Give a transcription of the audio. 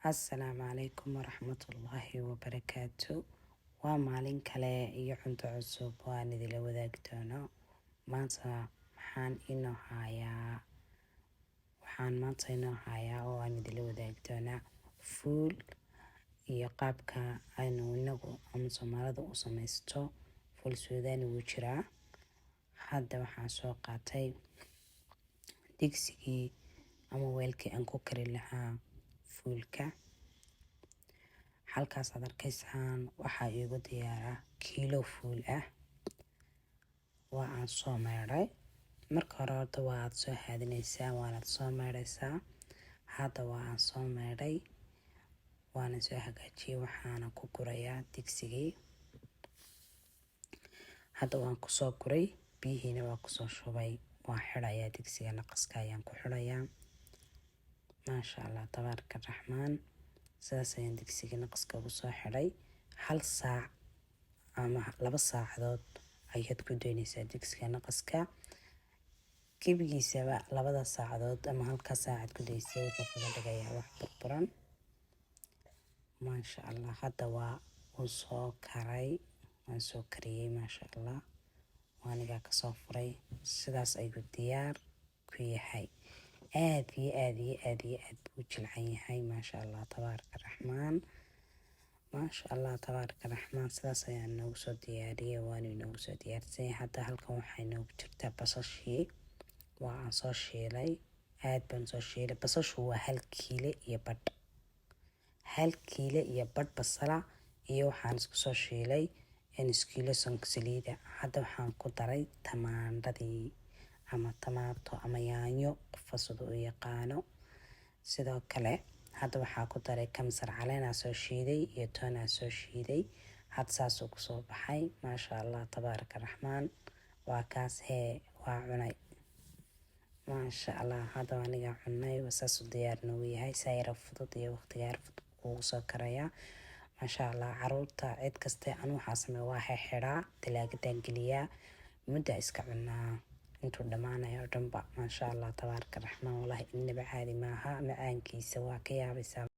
Assalaamu calaykum waraxmatullaahi wabarakaatu. Waa maalin kale iyo cunto cusub waan idila wadaagi doono. Maanta waxaan hayaa oo aan idila wadaagi doonaa fuul iyo qaabka aynu inagu ama Soomaalida u samaysto. Fuul Suudaani wuu jiraa. Hadda waxaan soo qaatay digsigii ama weelkii aan ku kari lahaa fuulka. Halkaas aad arkaysaan waxaa iigu diyaara kiilo fuul ah. Waa aan soo meedhay. Marka hore horta waa aad soo haadinaysaa, waanaad soo meedhaysaa. Hadda waa aan soo meedhay, waana soo hagaajiyey, waxaana ku gurayaa digsigii. Hadda waan ku soo guray, biyihiina waa ku soo shubay. Waan xidhayaa digsiga, naqaska ayaan ku xidhayaa. Maasha Allah, tabaaraka raxmaan. Sidaas ayaan digsiga naqaska ugu soo xidhay. 1 saac ama 2 saacadood ayaad ku daynaysaa digsiga naqaska. Gebigiisaba 2 saacadood ama 1 saacad ku daysay wuxuu kaga dhigayaa wax burburan. Maasha Allah, hadda waa uu soo karay. Waan soo kariyey maasha Allah. Waanigaa ka soo furay. Sidaas ayuu diyaar ku yahay. aad iyo aad buu jilcan yahay. Maasha Allah, tabaaraka raxmaan. Maasha Allah, tabaaraka raxmaan. Sidaas ayaan noogu soo diyaariyey, waana inoogu soo diyaarsay. Hadda halkan waxay noogu jirtaa basashii. Waa aan soo shiilay, aad baan soo shiilay. Basashu waa 1 kiilo iyo badh. 1 kiilo iyo badh basala iyo waxaan isku soo shiilay kiilo saliida. Hadda waxaan ku daray tamaandhadii ama tamaato ama yaanyo, qofka sida u yaqaano. Sidoo kale hadda waxaa ku daray kamsar caleen aan soo shiiday iyo toon aan soo shiiday. Hadda saasuu ku soo baxay. Maasha Allah, tabaaraka raxmaan. Waa kaas waa cunay. Maasha Allah, hadda aniga cunay. Saasuu diyaar noogu yahay. Sayra fudud iyo waqtiga yar fudud ugu soo karaya. Maasha Allah, caruurta cid kaste anu waxaa sameeya waa xidhaa, talaagadan geliyaa, muddo iska cunaa intuu dhamaanayo dhanba. Maasha Allah, tabaaraka raxmaan. Wallahi inaba caadi maaha, macaankiisa waa ka yaabaysaa.